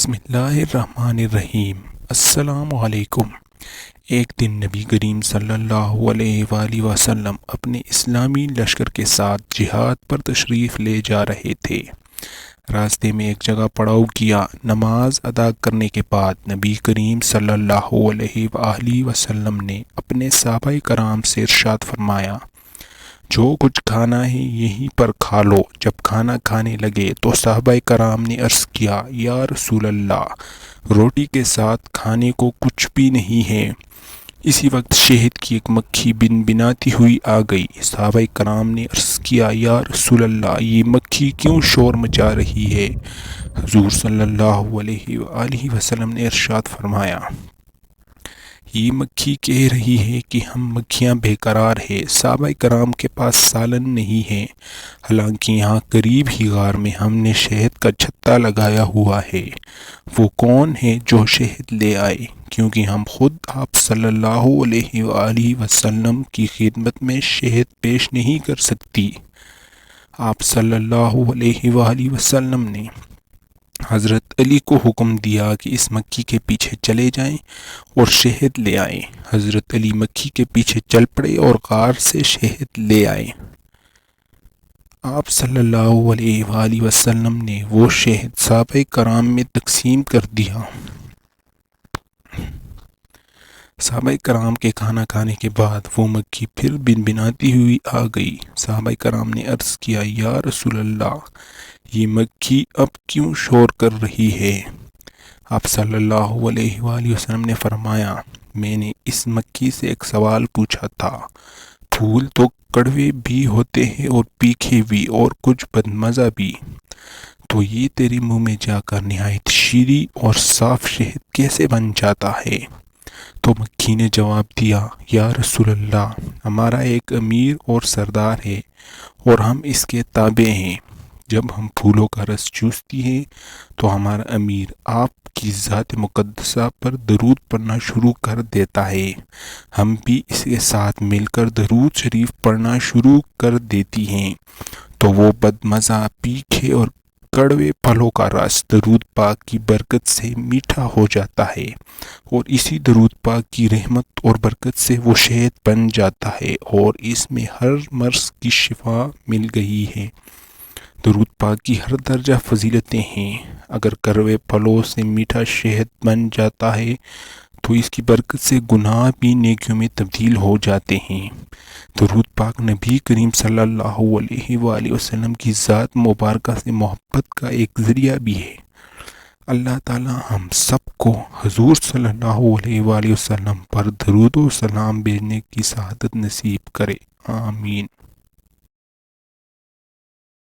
بسم اللہ الرحمن الرحیم۔ السلام علیکم۔ ایک دن نبی کریم صلی اللہ علیہ وآلہ وسلم اپنے اسلامی لشکر کے ساتھ جہاد پر تشریف لے جا رہے تھے۔ راستے میں ایک جگہ پڑاؤ کیا۔ نماز ادا کرنے کے بعد نبی کریم صلی اللہ علیہ وآلہ وسلم نے اپنے صحابہ کرام سے ارشاد فرمایا، جو کچھ کھانا ہے یہیں پر کھا لو۔ جب کھانا کھانے لگے تو صحابہ کرام نے عرض کیا، یا رسول اللہ، روٹی کے ساتھ کھانے کو کچھ بھی نہیں ہے۔ اسی وقت شہد کی ایک مکھی بن بناتی ہوئی آ گئی۔ صحابہ کرام نے عرض کیا، یا رسول اللہ، یہ مکھی کیوں شور مچا رہی ہے؟ حضور صلی اللہ علیہ وآلہ وسلم نے ارشاد فرمایا، یہ مکھی کہہ رہی ہے کہ ہم مکھیاں بے قرار ہے۔ صحابہ کرام کے پاس سالن نہیں ہے، حالانکہ یہاں قریب ہی غار میں ہم نے شہد کا چھتا لگایا ہوا ہے۔ وہ کون ہے جو شہد لے آئے؟ کیونکہ ہم خود آپ صلی اللہ علیہ وآلہ وسلم کی خدمت میں شہد پیش نہیں کر سکتی۔ آپ صلی اللہ علیہ وآلہ وسلم نے حضرت علی کو حکم دیا کہ اس مکھی کے پیچھے چلے جائیں اور شہد لے آئیں۔ حضرت علی مکھی کے پیچھے چل پڑے اور غار سے شہد لے آئے۔ آپ صلی اللہ علیہ وآلہ وسلم نے وہ شہد صحابہ کرام میں تقسیم کر دیا۔ صحابہ کرام کے کھانا کھانے کے بعد وہ مکھی پھر بن بناتی ہوئی آ گئی۔ صحابہ کرام نے عرض کیا، یا رسول اللہ، یہ مکھی اب کیوں شور کر رہی ہے؟ آپ صلی اللہ علیہ وآلہ وسلم نے فرمایا، میں نے اس مکھی سے ایک سوال پوچھا تھا۔ پھول تو کڑوے بھی ہوتے ہیں اور پھیکے بھی اور کچھ بدمزہ بھی، تو یہ تیرے منہ میں جا کر نہایت شیریں اور صاف شہد کیسے بن جاتا ہے؟ تو مکھی نے جواب دیا، یا رسول اللہ، ہمارا ایک امیر اور سردار ہے اور ہم اس کے تابع ہیں۔ جب ہم پھولوں کا رس چوستی ہیں تو ہمارا امیر آپ کی ذات مقدسہ پر درود پڑھنا شروع کر دیتا ہے، ہم بھی اس کے ساتھ مل کر درود شریف پڑھنا شروع کر دیتی ہیں، تو وہ بدمزہ پھیکے اور کڑوے پھلوں کا رس درود پاک کی برکت سے میٹھا ہو جاتا ہے، اور اسی درود پاک کی رحمت اور برکت سے وہ شہد بن جاتا ہے، اور اس میں ہر مرض کی شفا مل گئی ہے۔ درود پاک کی ہر درجہ فضیلتیں ہیں۔ اگر کڑوے پھلوں سے میٹھا شہد بن جاتا ہے تو اس کی برکت سے گناہ بھی نیکیوں میں تبدیل ہو جاتے ہیں۔ درود پاک نبی کریم صلی اللہ علیہ وآلہ وسلم کی ذات مبارکہ سے محبت کا ایک ذریعہ بھی ہے۔ اللہ تعالی ہم سب کو حضور صلی اللہ علیہ وآلہ وسلم پر درود و سلام بھیجنے کی سعادت نصیب کرے، آمین۔